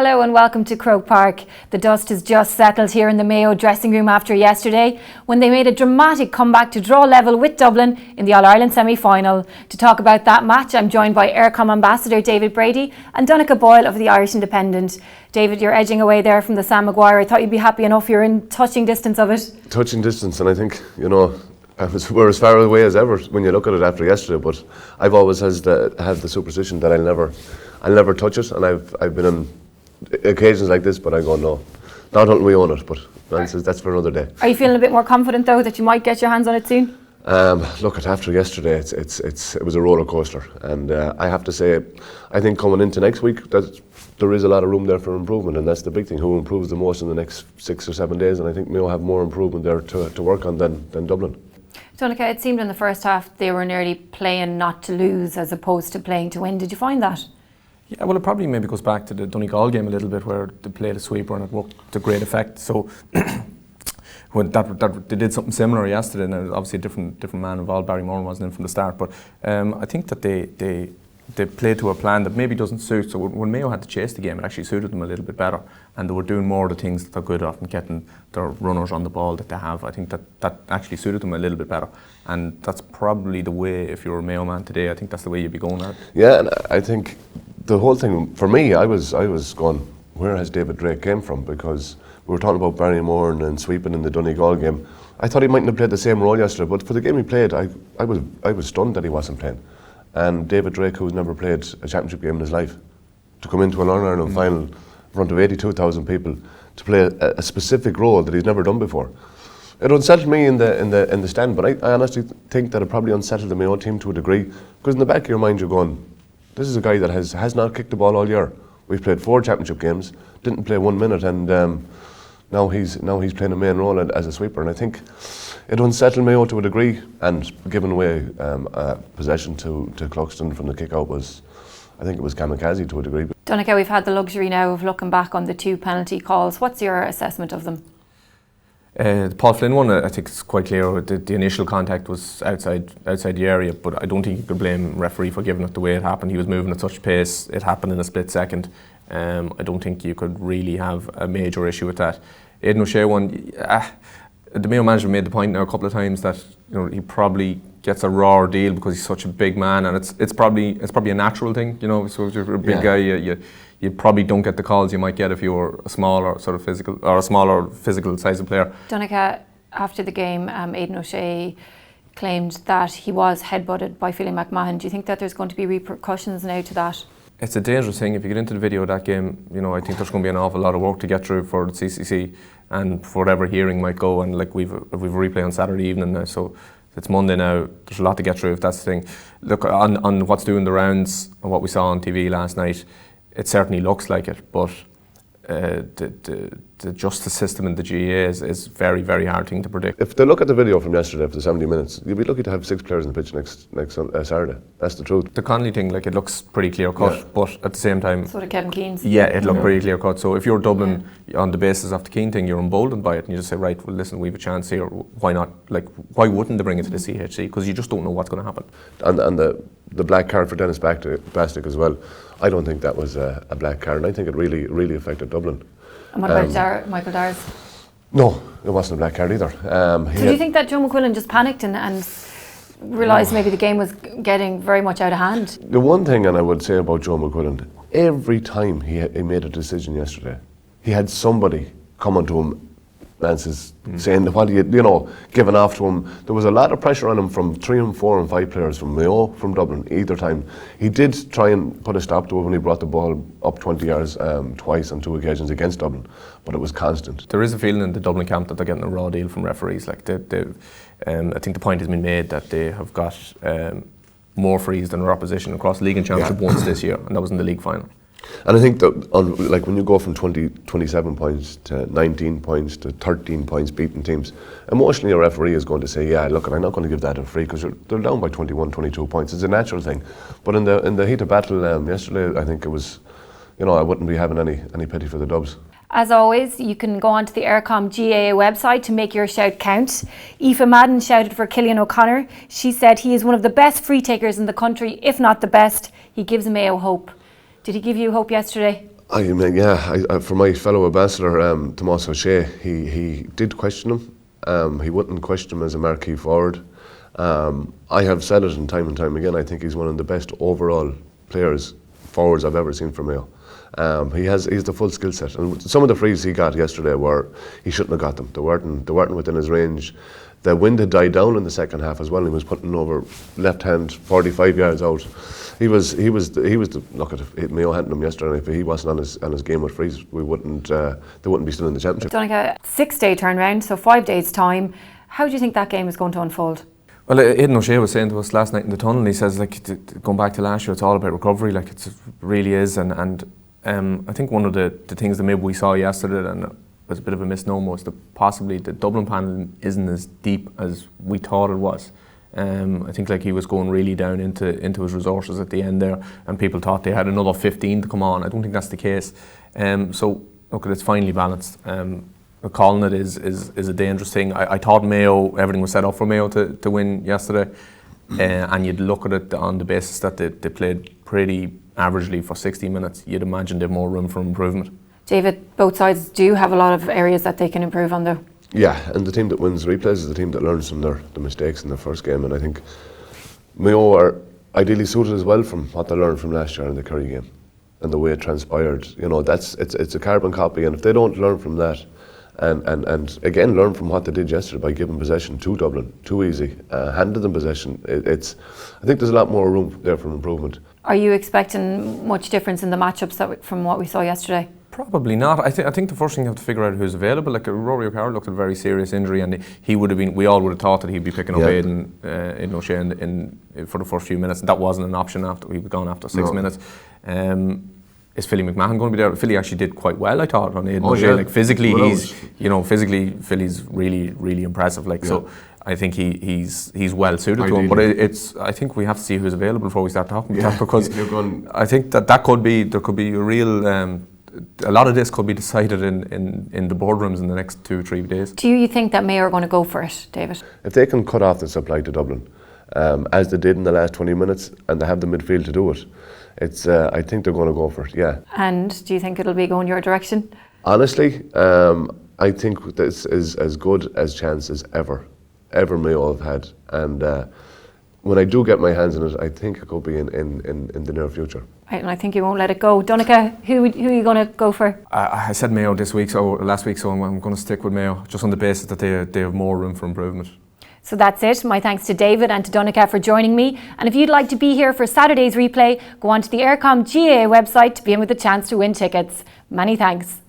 Hello and welcome to Croke Park. The dust has just settled here in the Mayo dressing room after yesterday when they made a dramatic comeback to draw level with Dublin in the All-Ireland semi-final. To talk about that match, I'm joined by Eircom ambassador David Brady and Donnchadh Boyle of the Irish Independent. David, you're edging away there from the Sam Maguire. I thought you'd be happy enough you're in touching distance of it. Touching distance, and I think, we're as far away as ever when you look at it after yesterday, but I've always had the superstition that I'll never touch it, and I've been on occasions like this, but I go, no, not until we own it, but that's for another day. Are you feeling a bit more confident though that you might get your hands on it soon? Look, after yesterday, it was a roller coaster, and I have to say, I think coming into next week that there is a lot of room there for improvement, and that's the big thing. Who improves the most in the next 6 or 7 days? And I think Mayo have more improvement there to work on than Dublin. Donnchadh, it seemed in the first half they were nearly playing not to lose as opposed to playing to win. Did you find that? Yeah, well, it probably maybe goes back to the Donnchadh game a little bit, where they played a sweeper and it worked to great effect. So when they did something similar yesterday, and obviously a different man involved. Barry Moran wasn't in from the start, but I think that they played to a plan that maybe doesn't suit. So when Mayo had to chase the game, it actually suited them a little bit better, and they were doing more of the things that they're good at and getting their runners on the ball that they have. I think that actually suited them a little bit better, and that's probably the way, if you're a Mayo man today, I think that's the way you'd be going at it. Yeah, and I think the whole thing, for me, I was going, where has David Drake came from? Because we were talking about Barry Moran and sweeping in the Donnchadh game. I thought he mightn't have played the same role yesterday, but for the game he played, I was stunned that he wasn't playing. And David Drake, who's never played a championship game in his life, to come into an All-Ireland final in front of 82,000 people to play a specific role that he's never done before. It unsettled me in the stand, but I honestly think that it probably unsettled the Mayo team to a degree, because in the back of your mind you're going, this is a guy that has not kicked the ball all year. We've played 4 championship games, didn't play 1 minute, and now he's playing a main role as a sweeper. And I think it unsettled Mayo to a degree, and giving away possession to Cluxton from the kick-out I think it was kamikaze to a degree. Donnchadh, we've had the luxury now of looking back on the 2 penalty calls. What's your assessment of them? The Paul Flynn one, I think it's quite clear. The initial contact was outside the area, but I don't think you could blame referee for giving it the way it happened. He was moving at such pace; it happened in a split second. I don't think you could really have a major issue with that. Aidan O'Shea one, the Mayo manager made the point now a couple of times that he probably gets a raw deal because he's such a big man, and it's probably a natural thing. So if you're a big guy, you probably don't get the calls you might get if you were a smaller sort of physical or a smaller physical sized player. Donnchadh, after the game, Aidan O'Shea claimed that he was headbutted by Philly McMahon. Do you think that there's going to be repercussions now to that? It's a dangerous thing. If you get into the video of that game, I think there's going to be an awful lot of work to get through for the CCC and for whatever hearing might go. And like we've a replay on Saturday evening now, so it's Monday now. There's a lot to get through if that's the thing. Look, on what's doing the rounds and what we saw on TV last night, it certainly looks like it, but the justice system in the GAA is very, very hard thing to predict. If they look at the video from yesterday for the 70 minutes, you'll be lucky to have 6 players in the pitch next Saturday. That's the truth. The Connolly thing, it looks pretty clear cut, but at the same time, sort of Kevin Keen's. Yeah, it looked pretty clear cut. So if you're Dublin on the basis of the Keane thing, you're emboldened by it, and you just say, right, well, listen, we have a chance here. Why not? Why wouldn't they bring it to the CHC? Because you just don't know what's going to happen. And the black card for Dennis Bastick as well. I don't think that was a black card, and I think it really, really affected Dublin. And what about Michael Dars? No, it wasn't a black card either. So do you think that Joe McQuillan just panicked and realised maybe the game was getting very much out of hand? The one thing, and I would say about Joe McQuillan, every time he made a decision yesterday, he had somebody coming to him and saying, what are you giving off to him. There was a lot of pressure on him from 3 and 4 and 5 players from Mayo, from Dublin, either time. He did try and put a stop to it when he brought the ball up 20 yards twice on 2 occasions against Dublin, but it was constant. There is a feeling in the Dublin camp that they're getting a raw deal from referees. I think the point has been made that they have got more frees than their opposition across league and championship once this year, and that was in the league final. And I think that when you go from 27 points to 19 points to 13 points beating teams, emotionally a referee is going to say, yeah, look, I'm not going to give that a free because they're down by 21, 22 points. It's a natural thing. But in the heat of battle yesterday, I think it was, I wouldn't be having any pity for the Dubs. As always, you can go onto the Eircom GAA website to make your shout count. Aoife Madden shouted for Cillian O'Connor. She said he is one of the best free takers in the country, if not the best. He gives Mayo hope. Did he give you hope yesterday? I mean, yeah, for my fellow ambassador, Tomás O'Shea, he did question him. He wouldn't question him as a marquee forward. I have said it and time again, I think he's one of the best overall forwards I've ever seen for Mayo. He's the full skill set, and some of the frees he got yesterday he shouldn't have got them. They weren't within his range. The wind had died down in the second half as well. He was putting over left hand 45 yards out. He was the look at it. Mayo handled him yesterday. If he wasn't on his game with frees, they wouldn't be still in the championship. Donnchadh, 6-day turnaround, so 5 days time. How do you think that game is going to unfold? Well, Aidan O'Shea was saying to us last night in the tunnel, he says, like, going back to last year, it's all about recovery, like it really is. And I think one of the things that maybe we saw yesterday, and it was a bit of a misnomer, was that possibly the Dublin panel isn't as deep as we thought it was. I think like he was going really down into his resources at the end there, and people thought they had another 15 to come on. I don't think that's the case. So look, it's finely balanced. Calling it is a dangerous thing. I thought Mayo, everything was set up for Mayo to win yesterday, and you'd look at it on the basis that they played pretty averagely for 60 minutes. You'd imagine they've more room for improvement. David, both sides do have a lot of areas that they can improve on though. Yeah, and the team that wins replays is the team that learns from the mistakes in their first game, and I think Mayo are ideally suited as well from what they learned from last year in the Kerry game and the way it transpired. You know, it's a carbon copy, and if they don't learn from that, and again learn from what they did yesterday by giving possession to Dublin too easy, handed them possession, I think there's a lot more room there for improvement. Are you expecting much difference in the matchups from what we saw yesterday? Probably not. I think the first thing you have to figure out who's available. Like Rory O'Carroll looked at a very serious injury, and he would have been. We all would have thought that he'd be picking up Aidan O'Shea for the first few minutes. That wasn't an option after he was gone after 6 minutes. Is Philly McMahon going to be there? Philly actually did quite well, I thought, on Aidan O'Shea. Like physically, Philly's really impressive. Like so, I think he's well suited to him. But I think we have to see who's available before we start talking about that, because I think there could be a real. A lot of this could be decided in the boardrooms in the next 2-3 days. Do you think that Mayo are going to go for it, David? If they can cut off the supply to Dublin, as they did in the last 20 minutes, and they have the midfield to do it, I think they're going to go for it, yeah. And do you think it'll be going your direction? Honestly, I think this is as good as chance as ever Mayo have had. And when I do get my hands on it, I think it could be in the near future. Right, and I think you won't let it go. Donnchadh, who are you going to go for? I said Mayo last week, so I'm going to stick with Mayo, just on the basis that they have more room for improvement. So that's it. My thanks to David and to Donnchadh for joining me. And if you'd like to be here for Saturday's replay, go on to the Eircom GAA website to be in with a chance to win tickets. Many thanks.